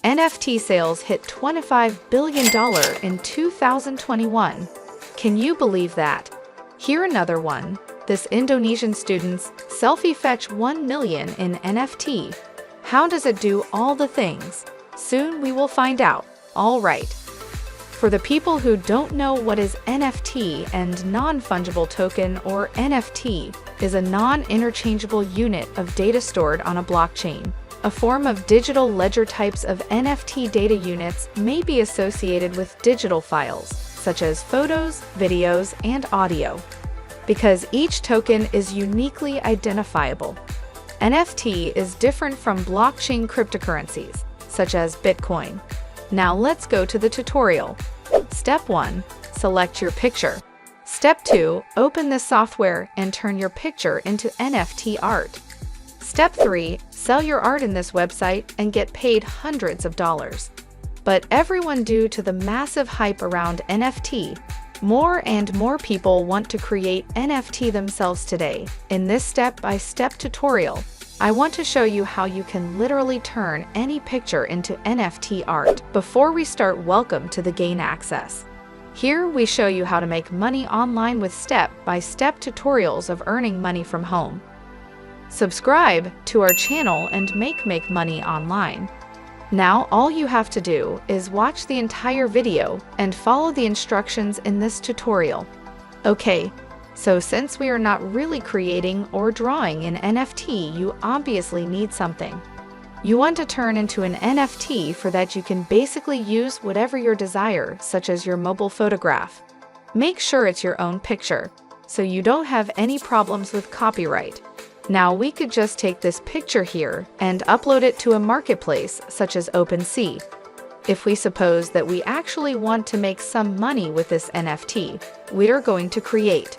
NFT sales hit $25 billion in 2021. Can you believe that? Here another one. This Indonesian student's selfie fetch 1 million in NFT. How does it do all the things? Soon we will find out. All right. For the people who don't know what is NFT and non-fungible token, or NFT, is a non-interchangeable unit of data stored on a blockchain. A form of digital ledger. Types of NFT data units may be associated with digital files, such as photos, videos, and audio, because each token is uniquely identifiable. NFT is different from blockchain cryptocurrencies, such as Bitcoin. Now let's go to the tutorial. Step 1. Select your picture. Step 2. Open this software and turn your picture into NFT art. Step 3. Sell your art in this website and get paid hundreds of dollars. But everyone, due to the massive hype around NFT, more and more people want to create NFT themselves today. In this step-by-step tutorial, I want to show you how you can literally turn any picture into NFT art. Before we start, welcome to the Gain Access. Here we show you how to make money online with step-by-step tutorials of earning money from home. Subscribe to our channel and make money online. Now all you have to do is watch the entire video and follow the instructions in this tutorial. Okay, so since we are not really creating or drawing an NFT, you obviously need something. You want to turn into an NFT. For that, you can basically use whatever your desire, such as your mobile photograph. Make sure it's your own picture, so you don't have any problems with copyright. Now we could just take this picture here and upload it to a marketplace such as OpenSea. If we suppose that we actually want to make some money with this NFT, we are going to create.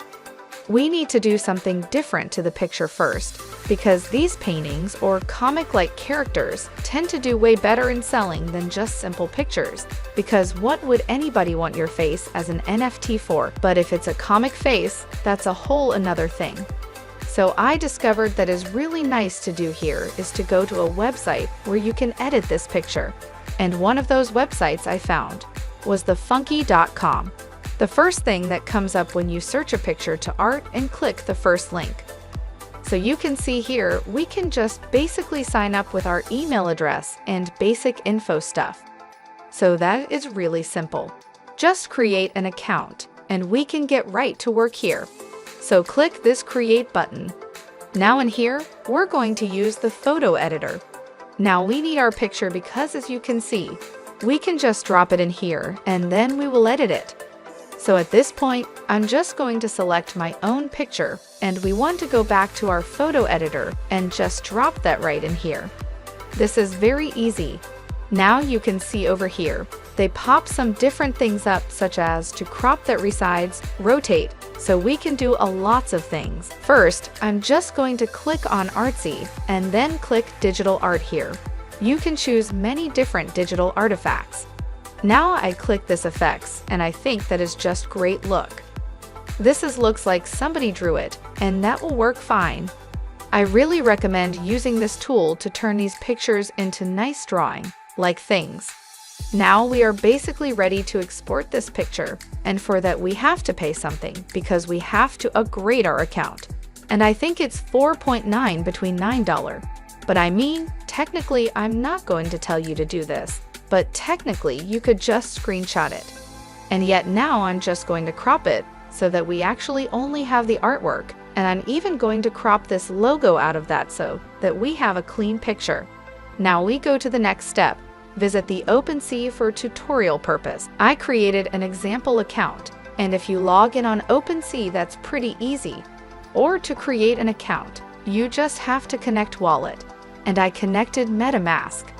We need to do something different to the picture first, because these paintings or comic-like characters tend to do way better in selling than just simple pictures, because what would anybody want your face as an NFT for? But if it's a comic face, that's a whole another thing. So I discovered that is really nice to do here is to go to a website where you can edit this picture. And one of those websites I found was thefunky.com. The first thing that comes up when you search a picture to art and click the first link. So you can see here, we can just basically sign up with our email address and basic info stuff. So that is really simple. Just create an account and we can get right to work here. So click this create button. Now in here, we're going to use the photo editor. Now we need our picture because, as you can see, we can just drop it in here and then we will edit it. So at this point, I'm just going to select my own picture and we want to go back to our photo editor and just drop that right in here. This is very easy. Now you can see over here, they pop some different things up, such as to crop, that resides, rotate, so we can do lots of things. First, I'm just going to click on Artsy and then click Digital Art here. You can choose many different digital artifacts. Now I click this effects and I think that is just great look. Looks like somebody drew it, and that will work fine. I really recommend using this tool to turn these pictures into nice drawing like things. Now we are basically ready to export this picture, and for that we have to pay something because we have to upgrade our account. And I think it's 4.9 between $9. But I mean, technically I'm not going to tell you to do this, but technically you could just screenshot it. And yet now I'm just going to crop it so that we actually only have the artwork, and I'm even going to crop this logo out of that so that we have a clean picture. Now we go to the next step. Visit the OpenSea for tutorial purpose. I created an example account, and if you log in on OpenSea, that's pretty easy. Or to create an account, you just have to connect wallet. And I connected MetaMask.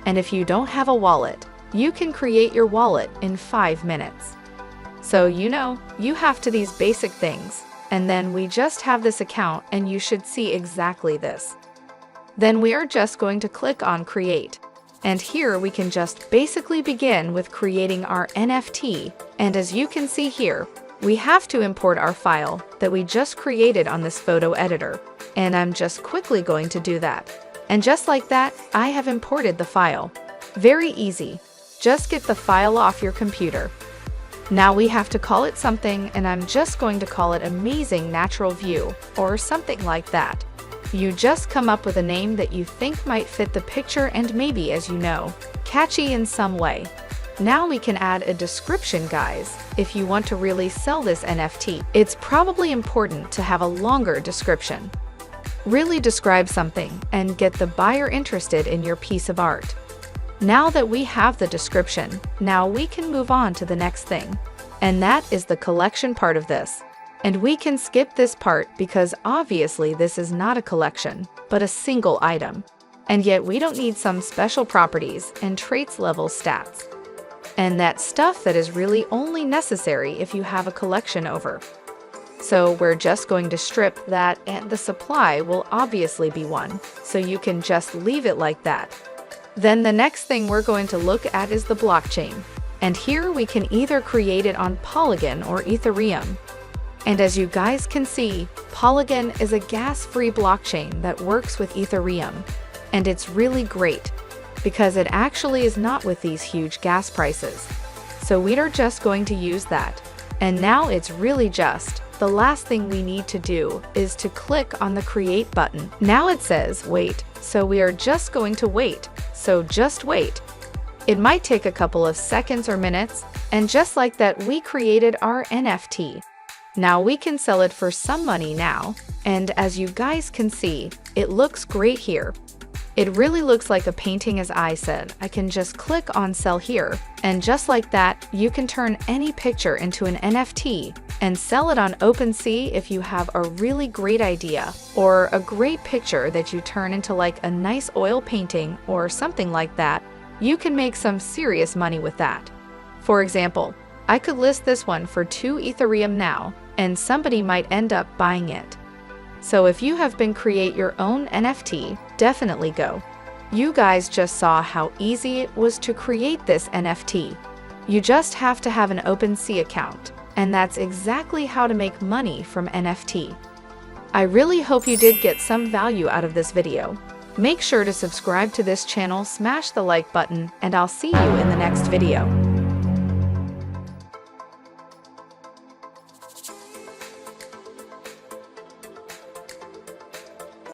And if you don't have a wallet, you can create your wallet in 5 minutes. So you have to these basic things, and then we just have this account and you should see exactly this. Then we are just going to click on create. And here we can just basically begin with creating our NFT, and as you can see here, we have to import our file that we just created on this photo editor, and I'm just quickly going to do that. And just like that, I have imported the file. Very easy. Just get the file off your computer. Now we have to call it something, and I'm just going to call it Amazing Natural View, or something like that. You just come up with a name that you think might fit the picture and maybe, as you know, catchy in some way. Now we can add a description, guys. If you want to really sell this NFT, it's probably important to have a longer description. Really describe something and get the buyer interested in your piece of art. Now that we have the description, now we can move on to the next thing. And that is the collection part of this. And we can skip this part because obviously this is not a collection, but a single item. And yet we don't need some special properties and traits level stats. And that stuff that is really only necessary if you have a collection over. So we're just going to strip that, and the supply will obviously be 1, so you can just leave it like that. Then the next thing we're going to look at is the blockchain. And here we can either create it on Polygon or Ethereum. And as you guys can see, Polygon is a gas-free blockchain that works with Ethereum. And it's really great, because it actually is not with these huge gas prices. So we are just going to use that. And now it's really just, the last thing we need to do is to click on the Create button. Now it says wait, so we are just going to wait. So just wait. It might take a couple of seconds or minutes, and just like that, we created our NFT. Now we can sell it for some money now, and as you guys can see, it looks great here. It really looks like a painting, as I said. I can just click on sell here, and just like that, you can turn any picture into an NFT and sell it on OpenSea if you have a really great idea, or a great picture that you turn into like a nice oil painting or something like that. You can make some serious money with that. For example, I could list this one for 2 Ethereum now, and somebody might end up buying it. So if you have been create your own NFT, definitely go. You guys just saw how easy it was to create this NFT. You just have to have an OpenSea account, and that's exactly how to make money from NFT. I really hope you did get some value out of this video. Make sure to subscribe to this channel, smash the like button, and I'll see you in the next video.